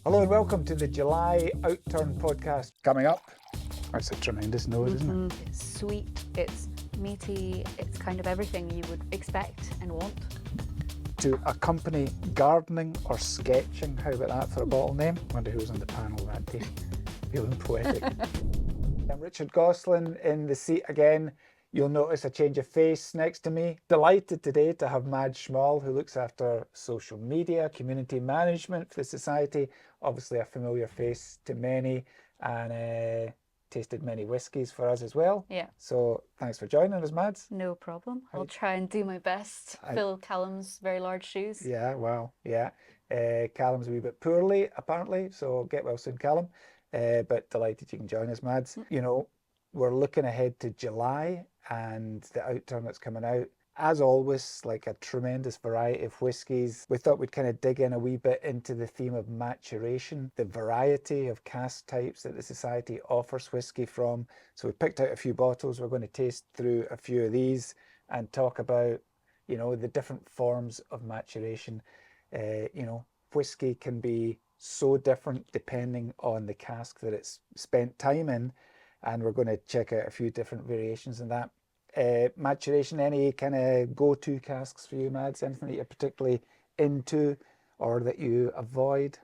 Hello and welcome to the July Outturn Podcast. Coming up, that's a tremendous nose, isn't it? It's sweet, it's meaty, it's kind of everything you would expect and want. To accompany gardening or sketching, how about that for a bottle name? Wonder who was on the panel that day. Feeling poetic. I'm Richard Gosselin in the seat again. You'll notice a change of face next to me. Delighted today to have Mad Schmall, who looks after social media, community management for the Society. Obviously a familiar face to many, and tasted many whiskies for us as well. Yeah. So thanks for joining us, Mads. No problem. I'll try and do my best. Fill Calum's very large shoes. Yeah, well, yeah. Calum's a wee bit poorly, apparently, so get well soon, Calum. But delighted you can join us, Mads. You know, we're looking ahead to July and the Outturn that's coming out. As always, like a tremendous variety of whiskies. We thought we'd kind of dig in a wee bit into the theme of maturation, the variety of cask types that the Society offers whiskey from. So we picked out a few bottles. We're going to taste through a few of these and talk about, you know, the different forms of maturation. You know, whiskey can be so different depending on the cask that it's spent time in, and we're going to check out a few different variations in that. Maturation, any kind of go-to casks for you, Mads? Anything that you're particularly into or that you avoid?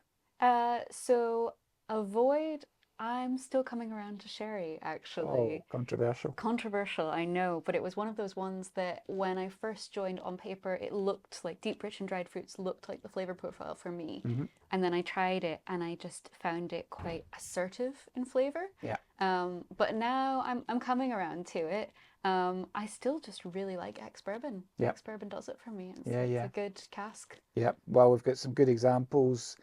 So avoid, I'm still coming around to sherry, actually. Oh, controversial. Controversial, I know, but it was one of those ones that when I first joined on paper, it looked like deep, rich and dried fruits looked like the flavor profile for me. Mm-hmm. And then I tried it and I just found it quite assertive in flavor. Yeah. But now I'm coming around to it. I still just really like ex-bourbon. Yep. Ex-bourbon does it for me. It's a good cask. Yeah. Well, we've got some good examples.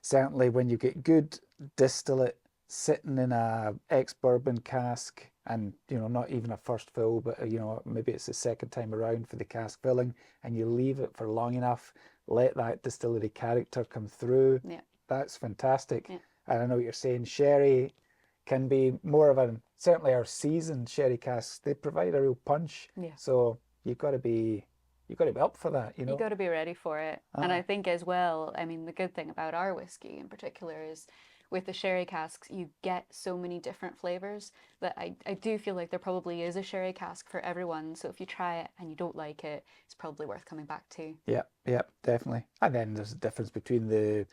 Certainly when you get good distillate sitting in a ex-bourbon cask, and you know, not even a first fill, but you know, maybe it's the second time around for the cask filling, and you leave it for long enough, let that distillery character come through. Yeah. That's fantastic. Yeah. And I know what you're saying, sherry can be more of a, certainly our seasoned sherry casks, they provide a real punch. Yeah. So you've got to be up for that, you know. You got to be ready for it. And I think as well, I mean, the good thing about our whiskey in particular is with the sherry casks, you get so many different flavors that I do feel like there probably is a sherry cask for everyone. So if you try it and you don't like it, it's probably worth coming back to. Yeah, definitely. And then there's a difference between the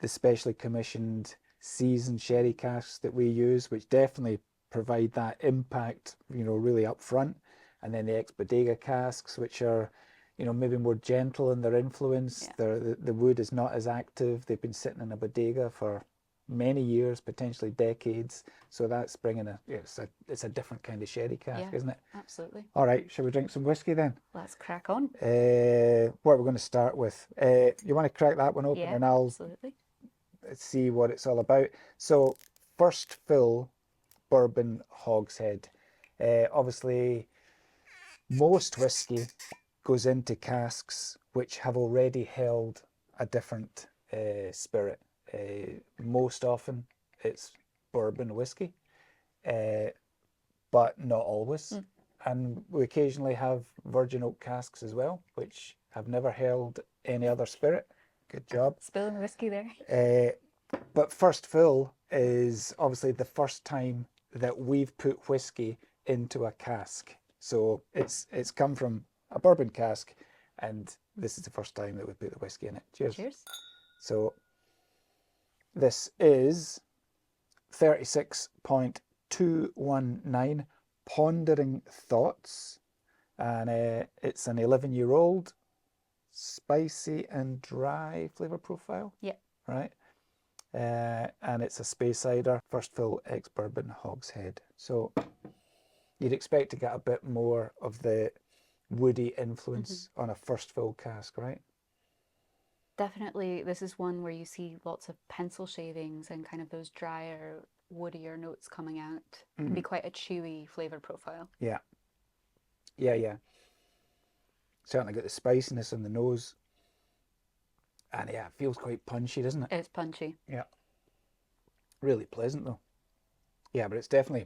specially commissioned seasoned sherry casks that we use, which definitely provide that impact, you know, really up front. And then the ex-bodega casks, which are, you know, maybe more gentle in their influence. Yeah. The wood is not as active. They've been sitting in a bodega for many years, potentially decades. So that's bringing it's a different kind of sherry cask, isn't it? Absolutely. All right, shall we drink some whiskey then? Let's crack on. What are we going to start with? You want to crack that one open, and I'll see what it's all about. So first fill bourbon hogshead. Obviously, most whiskey goes into casks which have already held a different spirit. Most often it's bourbon whiskey, but not always. And we occasionally have virgin oak casks as well, which have never held any other spirit. Good job. Spilling whiskey there. But first fill is obviously the first time that we've put whiskey into a cask. So it's come from a bourbon cask, and this is the first time that we put the whiskey in it. Cheers. Cheers. So this is 36.219 Pondering Thoughts, and it's an 11-year-old, spicy and dry flavour profile. Yeah. Right. And it's a Speyside first fill ex-bourbon hogshead. So you'd expect to get a bit more of the woody influence on a first fill cask, right? Definitely, this is one where you see lots of pencil shavings and kind of those drier, woodier notes coming out. It can be quite a chewy flavour profile. Yeah. Certainly got the spiciness on the nose. And yeah, it feels quite punchy, doesn't it? It's punchy. Yeah. Really pleasant though. Yeah, but it's definitely...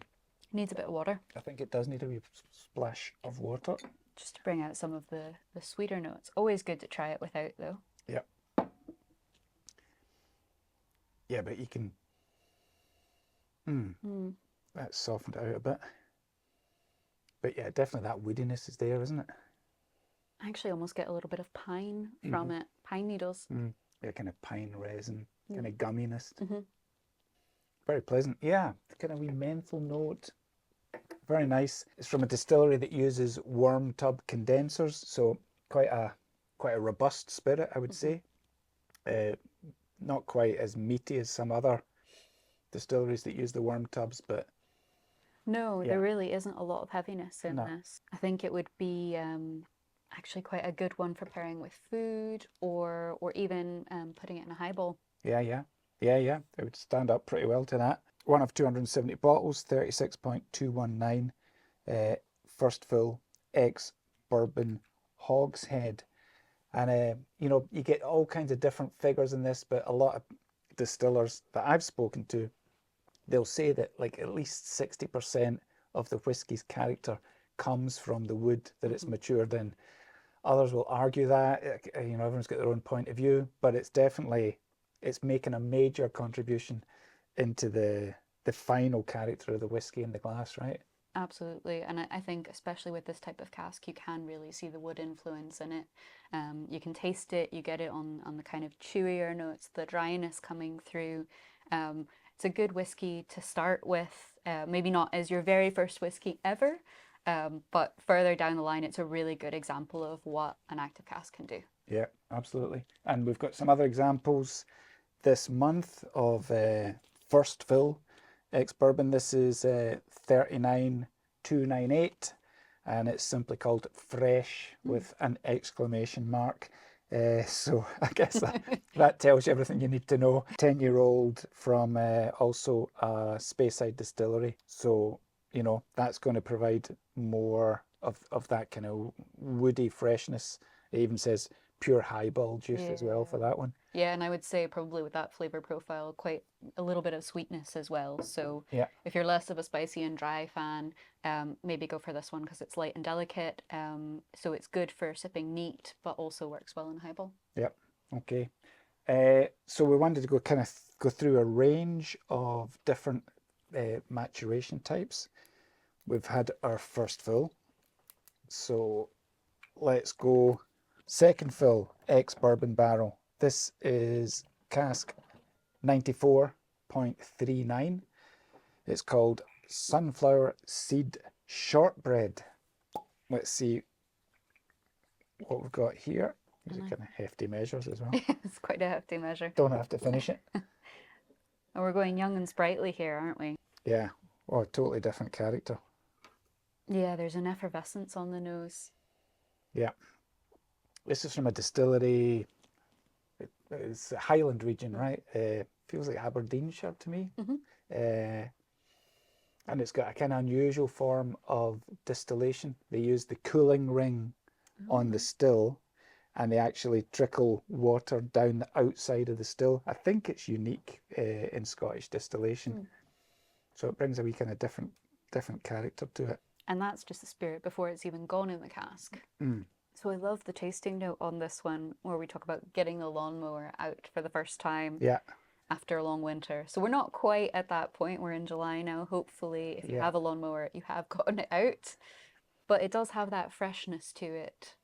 Needs a bit of water. I think it does need a wee splash of water. Just to bring out some of the sweeter notes. Always good to try it without though. Yeah. Yeah, but you can, that's softened out a bit. But yeah, definitely that woodiness is there, isn't it? I actually almost get a little bit of pine from it, pine needles. Yeah, kind of pine resin, kind of gumminess. Mm-hmm. Very pleasant. Yeah, kind of wee menthol note. Very nice. It's from a distillery that uses worm tub condensers, so quite a robust spirit, I would say. Not quite as meaty as some other distilleries that use the worm tubs, but No, yeah. there really isn't a lot of heaviness in No. this. I think it would be actually quite a good one for pairing with food or even putting it in a highball. Yeah. It would stand up pretty well to that. One of 270 bottles, 36.219. First fill, ex-bourbon hogshead. And, you get all kinds of different figures in this, but a lot of distillers that I've spoken to, they'll say that like at least 60% of the whiskey's character comes from the wood that it's matured in. Others will argue that, everyone's got their own point of view, but it's making a major contribution into the final character of the whiskey in the glass, right? Absolutely. And I think especially with this type of cask, you can really see the wood influence in it. You can taste it, you get it on the kind of chewier notes, the dryness coming through. It's a good whiskey to start with, maybe not as your very first whiskey ever, but further down the line, it's a really good example of what an active cask can do. Yeah, absolutely. And we've got some other examples this month of first fill ex-bourbon. This is 39298, and it's simply called Fresh with an exclamation mark. So I guess that tells you everything you need to know. 10-year-old from also a Speyside distillery. So, that's going to provide more of that kind of woody freshness. It even says pure highball juice as well for that one. Yeah, and I would say probably with that flavor profile, quite a little bit of sweetness as well. So Yeah. if you're less of a spicy and dry fan, maybe go for this one because it's light and delicate. So it's good for sipping neat, but also works well in highball. Yep. Okay. So we wanted to go through a range of different maturation types. We've had our first fill. So let's go second fill, ex-bourbon barrel. This is cask 94.39. It's called Sunflower Seed Shortbread. Let's see what we've got here. These are kind of hefty measures as well. It's quite a hefty measure. Don't have to finish it. And we're going young and sprightly here, aren't we? Yeah. Oh, totally different character. Yeah, there's an effervescence on the nose. Yeah. This is from a distillery. It's the Highland region, right? Feels like Aberdeenshire to me. And it's got a kind of unusual form of distillation. They use the cooling ring on the still, and they actually trickle water down the outside of the still. I think it's unique in Scottish distillation. So it brings a wee kind of different character to it. And that's just the spirit before it's even gone in the cask. So I love the tasting note on this one where we talk about getting the lawnmower out for the first time after a long winter. So we're not quite at that point. We're in July now. Hopefully, if you have a lawnmower, you have gotten it out. But it does have that freshness to it.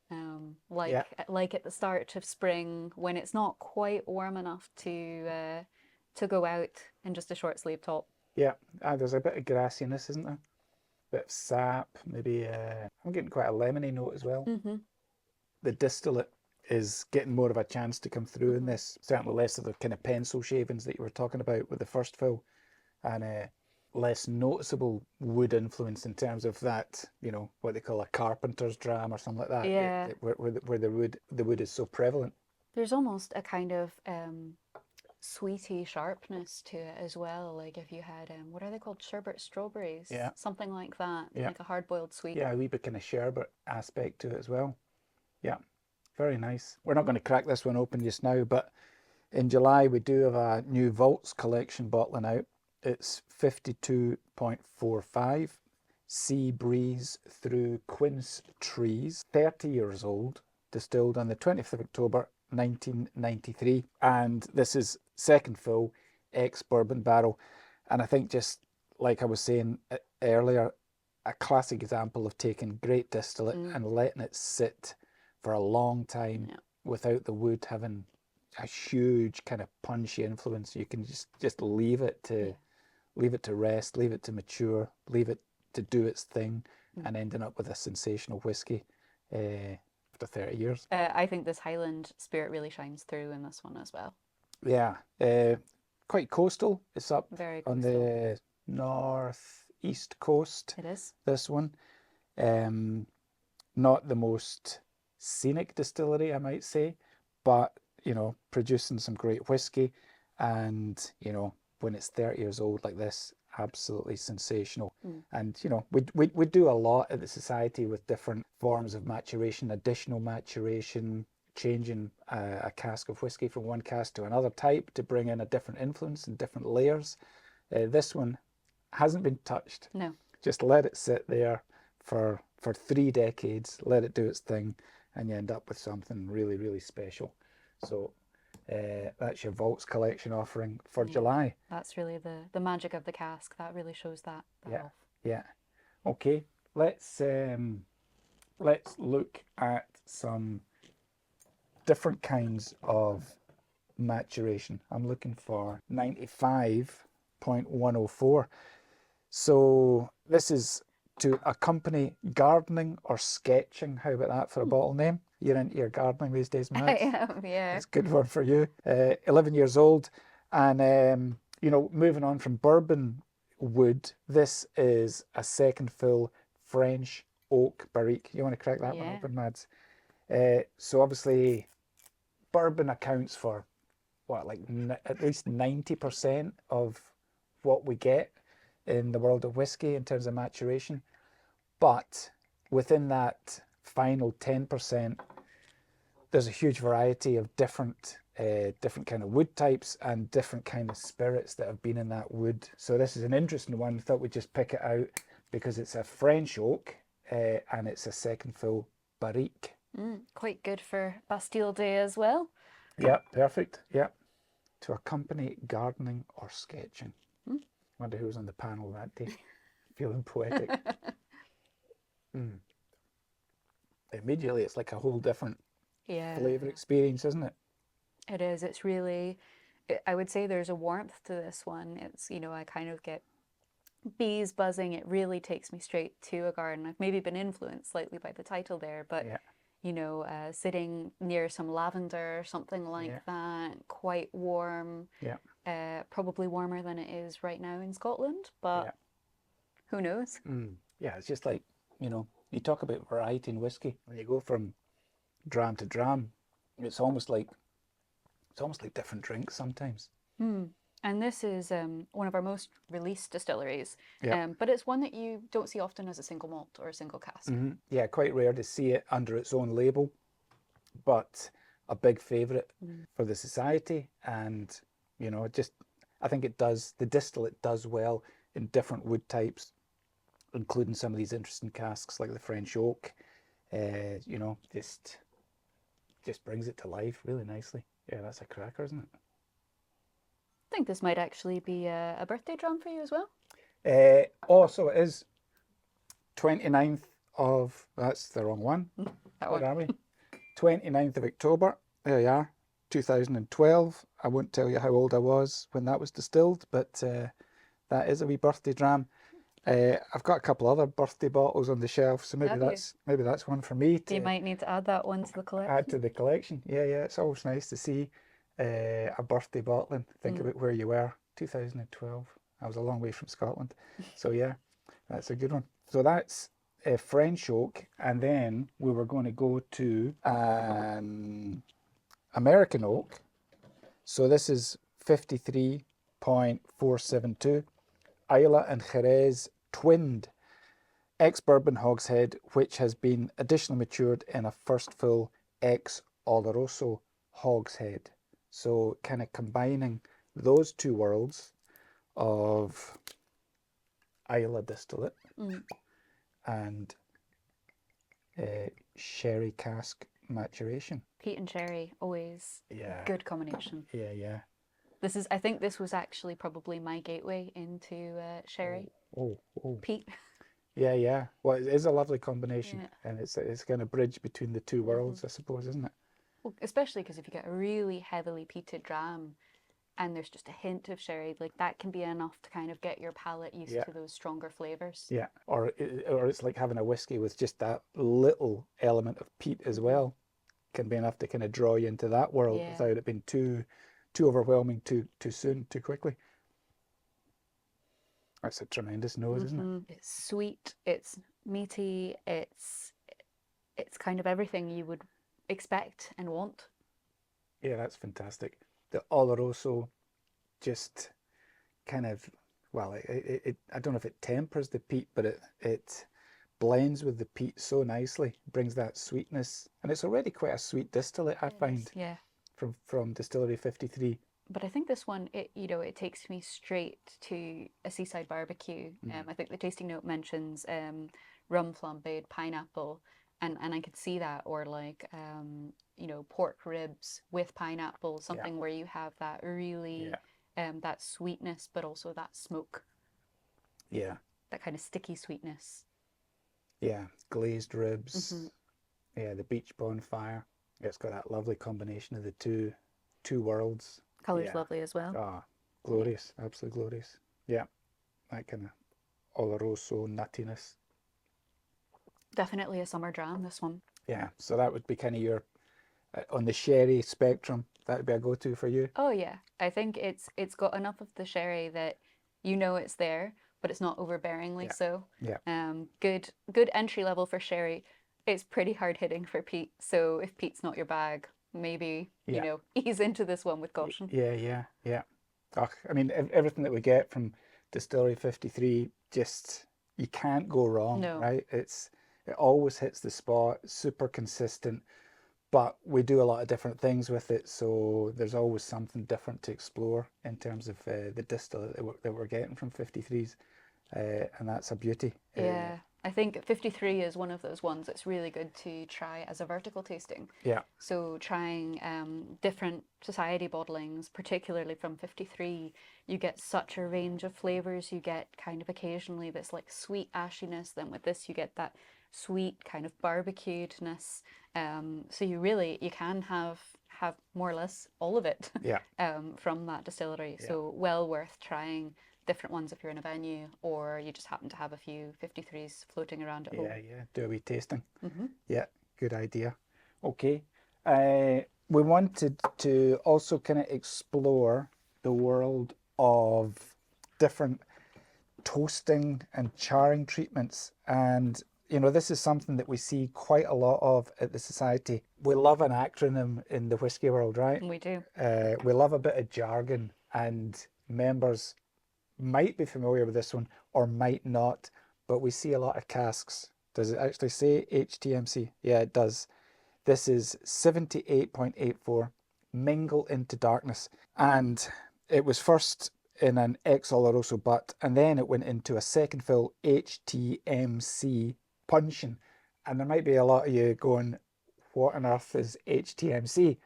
Like at the start of spring when it's not quite warm enough to go out in just a short sleeve top. Yeah, there's a bit of grassiness, isn't there? Bit of sap, maybe. I'm getting quite a lemony note as well. The distillate is getting more of a chance to come through in this. Certainly less of the kind of pencil shavings that you were talking about with the first fill, and less noticeable wood influence in terms of that, what they call a carpenter's dram or something like that. Yeah. Where the wood is so prevalent. There's almost a kind of sweety sharpness to it as well. Like if you had, what are they called? Sherbet strawberries? Yeah. Something like that. Yeah. Like a hard-boiled sweet. Yeah, a wee bit kind of sherbet aspect to it as well. Yeah, very nice. We're not going to crack this one open just now, but in July we do have a new Vaults collection bottling out. It's 52.45 Sea Breeze Through Quince Trees, 30 years old, distilled on the 20th of October 1993, and this is second fill, ex-bourbon barrel. And I think, just like I was saying earlier, a classic example of taking great distillate and letting it sit for a long time without the wood having a huge kind of punchy influence. You can just leave it to rest, leave it to mature, leave it to do its thing, and ending up with a sensational whiskey after 30 years. I think this Highland spirit really shines through in this one as well. Yeah, quite coastal. It's up Very coastal. on the northeast coast. It is. This one. Not the most scenic distillery, I might say, but, producing some great whiskey. And, when it's 30 years old like this, absolutely sensational. And, we do a lot at the Society with different forms of maturation, additional maturation, changing a cask of whiskey from one cask to another type to bring in a different influence and different layers. This one hasn't been touched. No. Just let it sit there for 3 decades, let it do its thing, and you end up with something really, really special. So that's your Vaults collection offering for July. That's really the magic of the cask. That really shows that off. Yeah. Okay, let's look at some different kinds of maturation. I'm looking for 95.104. So this is to accompany gardening or sketching. How about that for a bottle name? You're into your gardening these days, Matt. I am, yeah. It's a good one for you. 11 years old. And, moving on from bourbon wood, this is a second fill French oak barrique. You want to crack that one open, Mads? So obviously, bourbon accounts for, at least 90% of what we get in the world of whiskey in terms of maturation. But within that final 10%, there's a huge variety of different kind of wood types and different kind of spirits that have been in that wood. So this is an interesting one. I thought we'd just pick it out because it's a French oak and it's a second fill barrique. Quite good for Bastille Day as well. Yeah, perfect. Yeah. To accompany gardening or sketching. Wonder who was on the panel that day. Feeling poetic. Immediately, it's like a whole different flavour experience, isn't it? It is. It's really, I would say there's a warmth to this one. It's, I kind of get bees buzzing. It really takes me straight to a garden. I've maybe been influenced slightly by the title there, but, sitting near some lavender or something like that, quite warm. Yeah. Probably warmer than it is right now in Scotland, but who knows? Yeah, it's just like, you talk about variety in whiskey. When you go from dram to dram, it's almost like different drinks sometimes. And this is one of our most released distilleries, but it's one that you don't see often as a single malt or a single cask. Yeah, quite rare to see it under its own label, but a big favourite for the Society. And, I think the distillate does well in different wood types, including some of these interesting casks like the French oak. Just brings it to life really nicely. Yeah, that's a cracker, isn't it? I think this might actually be a birthday dram for you as well. So it is 29th of, that's the wrong one. Where are we? 29th of October. There you are. 2012. I won't tell you how old I was when that was distilled, but that is a wee birthday dram. I've got a couple other birthday bottles on the shelf, so maybe that's one for me. You might need to add that one to the collection. Add to the collection. Yeah. It's always nice to see a birthday bottle and think about where you were. 2012. I was a long way from Scotland. So yeah, that's a good one. So that's French oak, and then we were going to go to American oak. So this is 53.472. Islay and Jerez twinned ex-bourbon hogshead, which has been additionally matured in a first fill ex-Oloroso hogshead. So kind of combining those two worlds of Islay distillate and sherry cask maturation. Peat and sherry, always a good combination. Yeah. I think this was actually probably my gateway into sherry. Oh, oh. Peat. Yeah, yeah. Well, it is a lovely combination, Yeah. and it's kind of bridge between the two worlds, I suppose, isn't it? Well, especially because if you get a really heavily peated dram and there's just a hint of sherry, like that can be enough to kind of get your palate used Yeah. to those stronger flavors. Yeah. Or it's like having a whiskey with just that little element of peat as well. Can be enough to kind of draw you into that world Yeah. without it being too overwhelming too soon, too quickly. That's a tremendous nose, isn't it? It's sweet, it's meaty, it's kind of everything you would expect and want. Yeah, that's fantastic. The Oloroso just kind of, well, I don't know if it tempers the peat, but it blends with the peat so nicely, brings that sweetness, and it's already quite a sweet distillate, I find, Yeah. from Distillery 53. But I think this one, it takes me straight to a seaside barbecue. I think the tasting note mentions rum flambéed pineapple, and I could see that, or like pork ribs with pineapple, something where you have that really that sweetness, but also that smoke. Yeah. That kind of sticky sweetness. Yeah, glazed ribs. Yeah, the beach bonfire. It's got that lovely combination of the two worlds. Colour's lovely as well. Ah, glorious, absolutely glorious. Yeah, that kind of Oloroso nuttiness. Definitely a summer dram, this one. Yeah, so that would be kind of your, on the sherry spectrum, that would be a go-to for you. Oh yeah, I think it's got enough of the sherry that it's there, but it's not overbearingly so. Yeah. Good entry level for sherry. It's pretty hard hitting for peat, so if peat's not your bag, maybe ease into this one with caution. Yeah. I mean, everything that we get from Distillery 53, just, you can't go wrong, right? It always hits the spot, super consistent, but we do a lot of different things with it, so there's always something different to explore in terms of the distillate that we're getting from 53s, and that's a beauty. Yeah. I think 53 is one of those ones that's really good to try as a vertical tasting. Yeah. So trying different society bottlings, particularly from 53, you get such a range of flavors. You get kind of occasionally this like sweet ashiness. Then with this, you get that sweet kind of barbecuedness. So you can have more or less all of it from that distillery. Yeah. So well worth trying different ones if you're in a venue or you just happen to have a few 53s floating around at home. Yeah, do a wee tasting. Yeah, good idea. Okay, we wanted to also kind of explore the world of different toasting and charring treatments, and this is something that we see quite a lot of at the Society. We love an acronym in the whiskey world, right? We do. We love a bit of jargon, and members might be familiar with this one or might not, but we see a lot of casks. Does it actually say HTMC? Yeah, it does. This is 78.84, Mingle into Darkness. And it was first in an ex Oloroso butt, and then it went into a second fill HTMC puncheon. And there might be a lot of you going, what on earth is HTMC?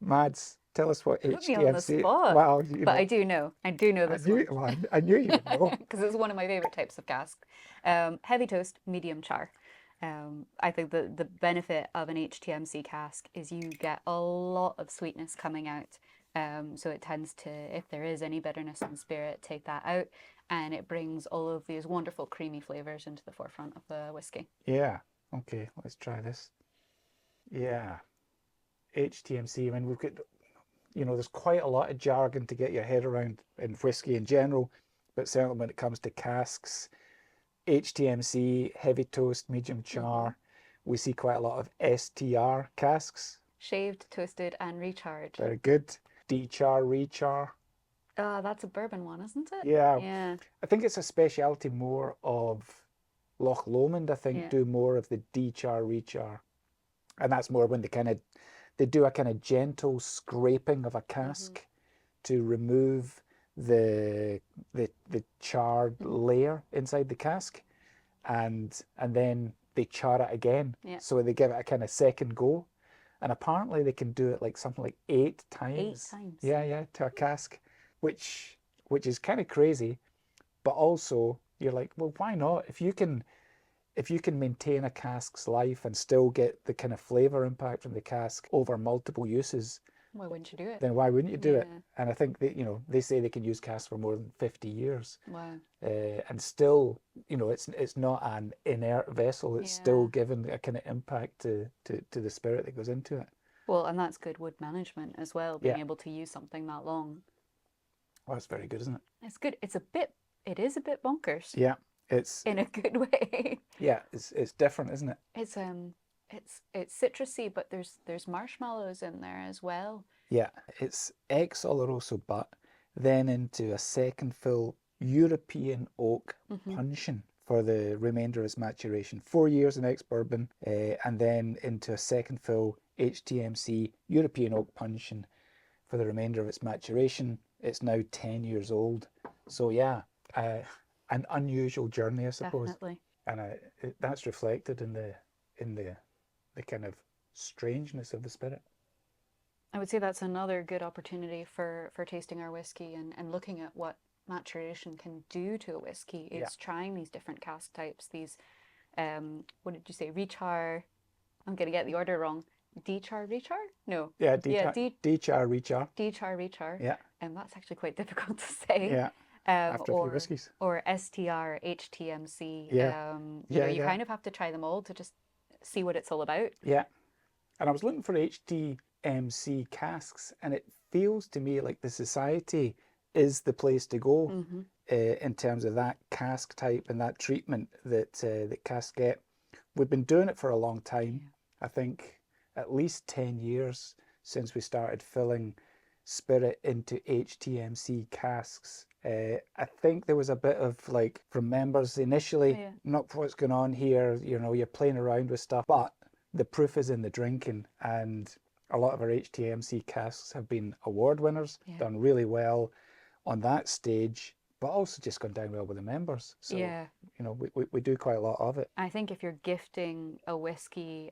Mads, tell us what HTMC. Put me on the spot. Well, but I do know this one. Well, I knew you would know. Because it's one of my favourite types of cask. Heavy toast, medium char. I think the benefit of an HTMC cask is you get a lot of sweetness coming out. So it tends to, if there is any bitterness in the spirit, take that out. And it brings all of these wonderful creamy flavours into the forefront of the whiskey. Yeah. Okay, let's try this. Yeah. HTMC, I mean, we've got, there's quite a lot of jargon to get your head around in whiskey in general, but certainly when it comes to casks, HTMC, heavy toast, medium char, we see quite a lot of STR casks. Shaved, toasted and recharred. Very good. D-char, rechar. That's a bourbon one, isn't it? Yeah. I think it's a speciality more of Loch Lomond, I think, do more of the D-char, rechar. And that's more when they do a kind of gentle scraping of a cask to remove the charred layer inside the cask, and then they char it again. So they give it a kind of second go, and apparently they can do it like something like 8 times. 8 times. Yeah, to a cask. which is kind of crazy, but also you're like, well, why not? If you can maintain a cask's life and still get the kind of flavour impact from the cask over multiple uses, Why wouldn't you do it? then why wouldn't you do it? Yeah. And I think that, they say they can use casks for more than 50 years. Wow. And still, it's not an inert vessel. It's still Yeah. given a kind of impact to the spirit that goes into it. Well, and that's good wood management as well, being Yeah. able to use something that long. Well, that's very good, isn't it? It's good. It is a bit bonkers Yeah. It's in a good way. it's different, isn't it? It's citrusy, but there's marshmallows in there as well. Yeah, it's ex Oloroso, but then into a second fill European oak puncheon for the remainder of its maturation. 4 years in ex bourbon, and then into a second fill HTMC European oak puncheon for the remainder of its maturation. It's now 10 years old. So yeah, an unusual journey, I suppose. Definitely. And that's reflected in the kind of strangeness of the spirit. I would say that's another good opportunity for tasting our whiskey and looking at what maturation can do to a whiskey. It's trying these different cask types, these, what did you say, rechar? I'm going to get the order wrong. Dechar, rechar? No. Yeah, dechar, rechar. Dechar, rechar. Yeah. And that's actually quite difficult to say. Yeah. After a few whiskies. Or STR, HTMC. Yeah. You kind of have to try them all to just see what it's all about. Yeah. And I was looking for HTMC casks, and it feels to me like the Society is the place to go in terms of that cask type and that treatment that casks get. We've been doing it for a long time. I think at least 10 years since we started filling spirit into HTMC casks. I think there was a bit of like from members initially, not what's going on here, you're playing around with stuff, but the proof is in the drinking, and a lot of our HTMC casks have been award winners, done really well on that stage, but also just gone down well with the members. So, we do quite a lot of it. I think if you're gifting a whiskey,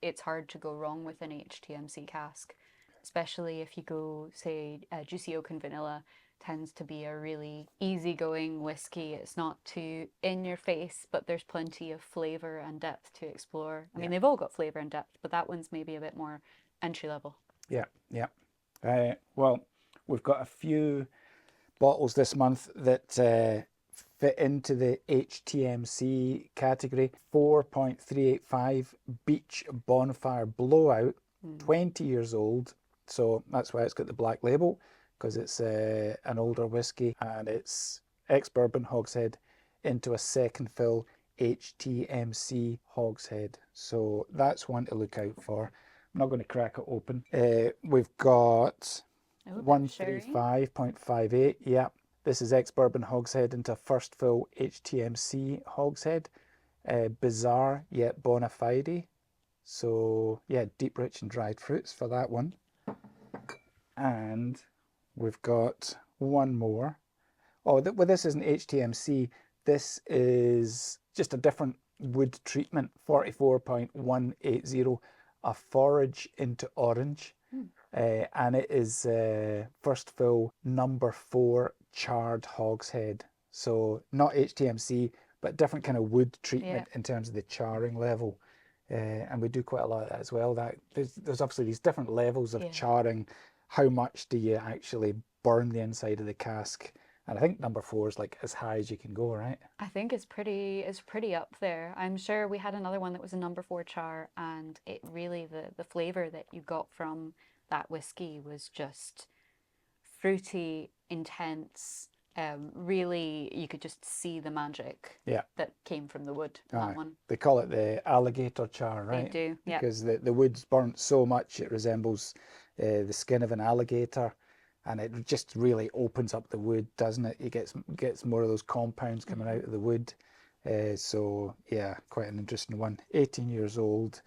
it's hard to go wrong with an HTMC cask, especially if you go, say, Juicy Oak and Vanilla tends to be a really easygoing whiskey. It's not too in your face, but there's plenty of flavour and depth to explore. I mean, they've all got flavour and depth, but that one's maybe a bit more entry level. Yeah. Well, we've got a few bottles this month that fit into the HTMC category. 4.385 Beach Bonfire Blowout, 20 years old. So that's why it's got the black label, because it's an older whiskey, and it's ex-bourbon hogshead into a second fill HTMC hogshead. So that's one to look out for. I'm not going to crack it open. We've got 135.58. Yeah, this is ex-bourbon hogshead into first fill HTMC hogshead. Bizarre yet bona fide. So yeah, deep, rich and dried fruits for that one. And we've got one more. Oh, well, this isn't HTMC. This is just a different wood treatment. 44.180, a forage into orange. And it is first fill number 4 charred hogshead. So not HTMC, but different kind of wood treatment in terms of the charring level. And we do quite a lot of that as well. That there's obviously these different levels of charring. How much do you actually burn the inside of the cask? And I think number 4 is like as high as you can go, right? I think it's pretty up there. I'm sure we had another one that was a number 4 char, and it really, the flavour that you got from that whiskey was just fruity, intense. Really, you could just see the magic that came from the wood in that one. They call it the alligator char, right? They do, yeah. Because the wood's burnt so much it resembles the skin of an alligator, and it just really opens up the wood, doesn't it? It gets more of those compounds coming out of the wood. So yeah, quite an interesting one. 18 years old.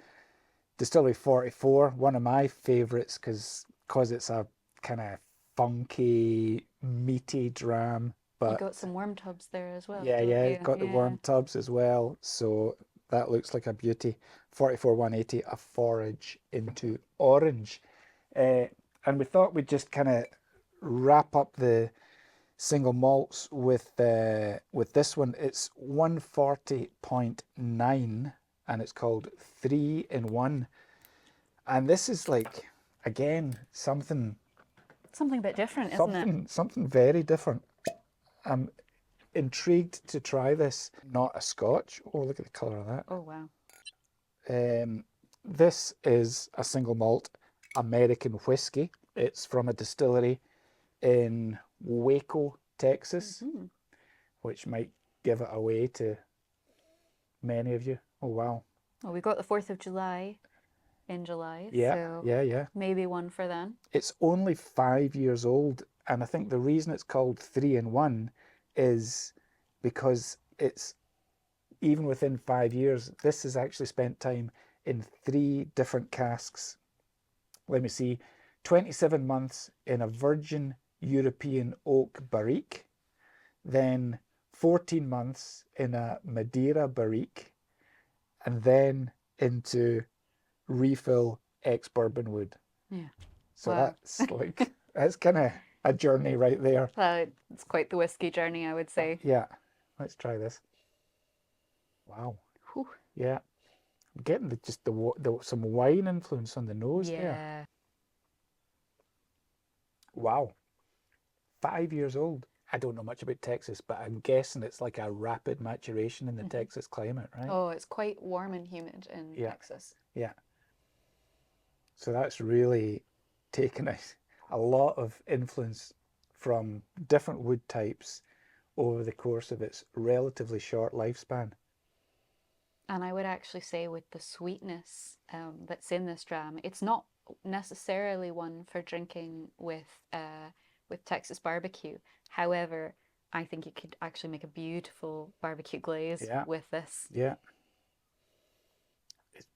Distillery 44, one of my favourites because it's a kind of funky, meaty dram. But you got some worm tubs there as well. Yeah, got the worm tubs as well. So that looks like a beauty. 44.180, a forage into orange. And we thought we'd just kind of wrap up the single malts with this one. It's 140.9 and it's called 3-in-1. And this is like, again, something a bit different, isn't it? something very different. I'm intrigued to try this. Not a Scotch. Oh, look at the colour of that. Oh, wow. This is a single malt American whiskey. It's from a distillery in Waco, Texas, which might give it away to many of you. Oh, wow. Well, we've got the 4th of July in July. Yeah, so yeah. maybe one for then. It's only 5 years old, and I think the reason it's called 3-in-1 is because it's, even within 5 years, this has actually spent time in 3 different casks. Let me see, 27 months in a virgin European oak barrique, then 14 months in a Madeira barrique, and then into refill ex-bourbon wood. Yeah. So Wow. that's kind of a journey right there. It's quite the whiskey journey, I would say. Yeah, let's try this. Wow. Whew. Yeah, I'm getting some wine influence on the nose there. Yeah. Wow, 5 years old. I don't know much about Texas, but I'm guessing it's like a rapid maturation in the Texas climate, right? Oh, it's quite warm and humid in Texas. Yeah. So that's really taken a lot of influence from different wood types over the course of its relatively short lifespan. And I would actually say with the sweetness that's in this dram, it's not necessarily one for drinking with Texas barbecue. However, I think you could actually make a beautiful barbecue glaze with this. Yeah.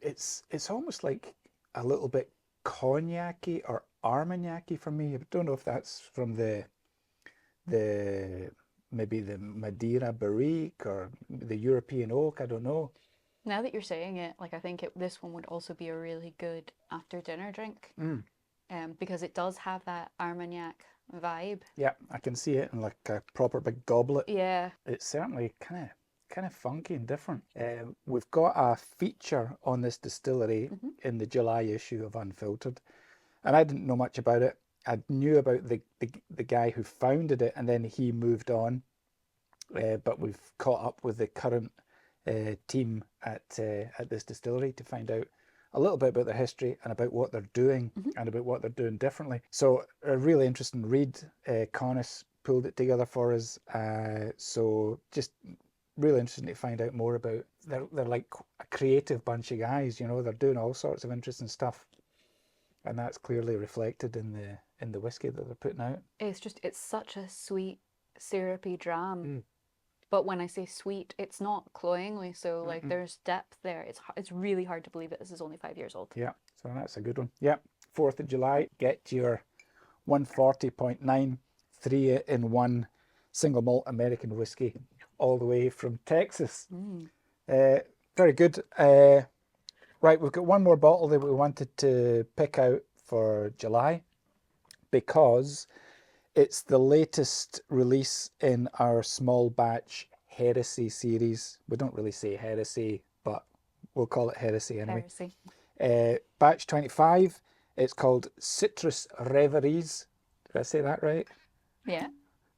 It's almost like a little bit cognac-y or armagnac-y for me. I don't know if that's from the maybe the Madeira barrique or the European oak. I don't know. Now that you're saying it, like I think this one would also be a really good after dinner drink, because it does have that armagnac vibe. Yeah, I can see it in like a proper big goblet. Yeah, it's certainly kind of funky and different. We've got a feature on this distillery in the July issue of Unfiltered, and I didn't know much about it. I knew about the guy who founded it, and then he moved on. But we've caught up with the current team at this distillery to find out a little bit about their history and about what they're doing and about what they're doing differently. So a really interesting read. Connors pulled it together for us. So just really interesting to find out more about. They're like a creative bunch of guys, you know. They're doing all sorts of interesting stuff, and that's clearly reflected in the whiskey that they're putting out. It's such a sweet, syrupy dram. But when I say sweet, it's not cloyingly so. Like there's depth there. It's really hard to believe that this is only 5 years old. Yeah, so that's a good one. Yeah, 4th of July, get your 140.9 3-in-1 single malt American whiskey all the way from Texas. Very good. Right, we've got one more bottle that we wanted to pick out for July because it's the latest release in our small batch heresy series. We don't really say heresy, but we'll call it heresy anyway. Heresy. Batch 25. It's called Citrus Reveries. Did I say that right? Yeah.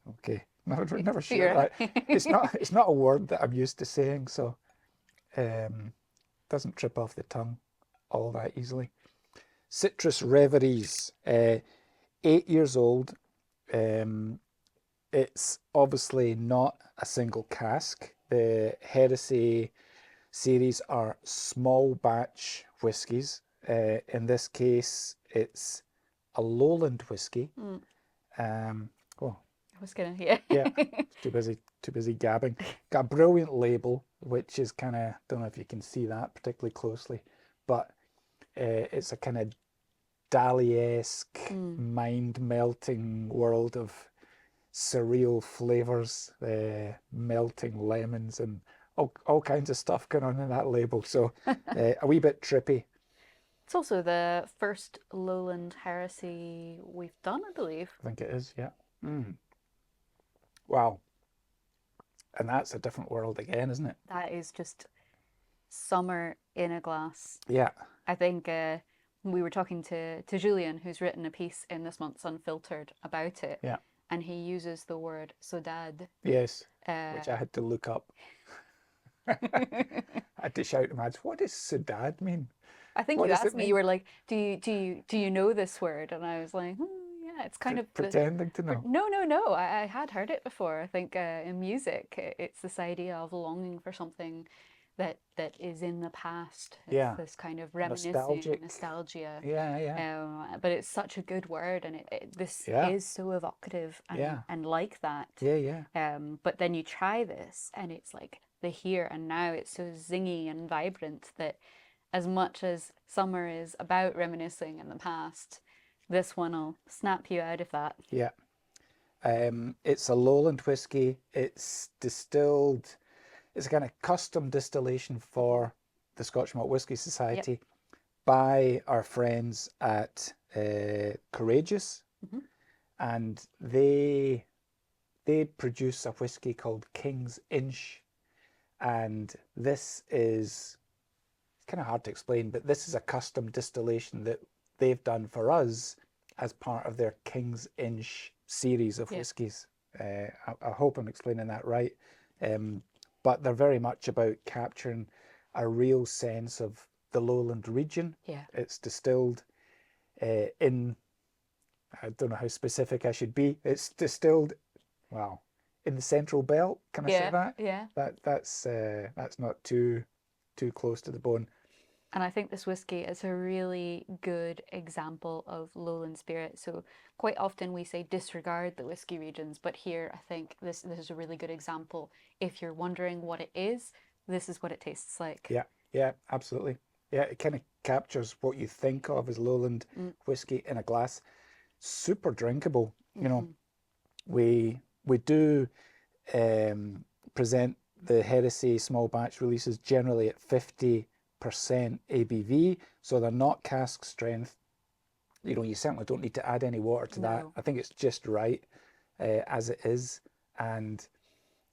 Okay. Never sure. Right. It's not a word that I'm used to saying, so doesn't trip off the tongue all that easily. Citrus Reveries. 8 years old. It's obviously not a single cask. The Heresy series are small batch whiskies. In this case, it's a lowland whiskey. I was gonna, yeah. Too busy gabbing. Got a brilliant label, which is kind of, don't know if you can see that particularly closely, but it's a kind of Dali-esque, mind-melting world of surreal flavors, melting lemons and all kinds of stuff going on in that label. So a wee bit trippy. It's also the first Lowland heresy we've done, I believe. I think it is, yeah. Wow. And that's a different world again, isn't it? That is just summer in a glass. Yeah. I think we were talking to Julian, who's written a piece in this month's Unfiltered about it, Yeah. and he uses the word sodad. Yes. Which I had to look up. I had to shout to Mads, what does sodad mean? I think What you does it asked me, mean? you were like, do you know this word? And I was like, yeah, it's kind of Pretending to know. No. I had heard it before. I think in music, it's this idea of longing for something that is in the past. It's Yeah. this kind of reminiscing, Nostalgic. nostalgia. Yeah. But it's such a good word, and this Yeah. is so evocative and, Yeah. and like that. Yeah. But then you try this, and it's like the here and now. It's so zingy and vibrant that as much as summer is about reminiscing in the past, this one will snap you out of that. Yeah. It's a lowland whiskey. It's distilled. It's a kind of custom distillation for the Scotch Malt Whisky Society by our friends at Courageous, and they produce a whiskey called King's Inch, and this is, it's kind of hard to explain, but this is a custom distillation that they've done for us as part of their King's Inch series of whiskies. I hope I'm explaining that right. But they're very much about capturing a real sense of the lowland region. Yeah. It's distilled in, I don't know how specific I should be. It's distilled, wow, in the Central Belt. Can I say that? Yeah. That's not too close to the bone. And I think this whiskey is a really good example of lowland spirit. So quite often we say disregard the whiskey regions, but here I think this is a really good example. If you're wondering what it is, this is what it tastes like. Yeah, absolutely. Yeah, it kind of captures what you think of as lowland whiskey in a glass. Super drinkable. You know, we do present the Heresy small batch releases generally at 50% ABV, so they're not cask strength. You know, you certainly don't need to add any water to that. I think it's just right as it is, and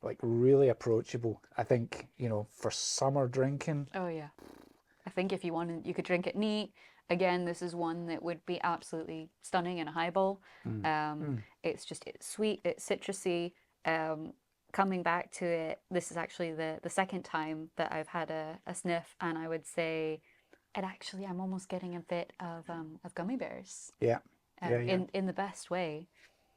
like really approachable. I think, you know, for summer drinking. Oh yeah. I think if you wanted, you could drink it neat. Again, this is one that would be absolutely stunning in a highball. It's sweet, it's citrusy. Coming back to it, this is actually the second time that I've had a sniff, and I would say I'm almost getting a bit of gummy bears. In the best way.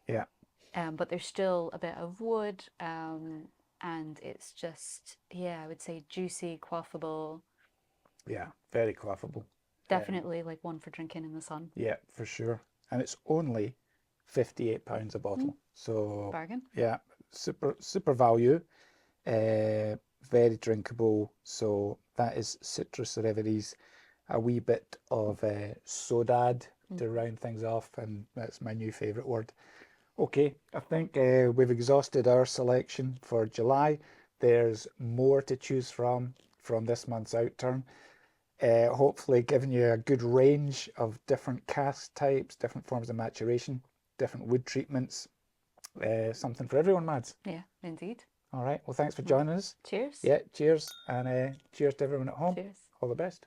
Yeah. But there's still a bit of wood, and it's just, I would say juicy, quaffable. Yeah, very quaffable. Definitely like one for drinking in the sun. Yeah, for sure. And it's only £58 a bottle. So bargain. Yeah, super value. Very drinkable. So that is Citrus Reveries. A wee bit of sodad to round things off, and that's my new favourite word. Okay, I think we've exhausted our selection for July. There's more to choose from this month's Outturn. Hopefully giving you a good range of different cask types, different forms of maturation, different wood treatments. Something for everyone, Mads. Yeah, indeed. All right, well, thanks for joining us. Cheers. Yeah, cheers, and cheers to everyone at home. Cheers. All the best.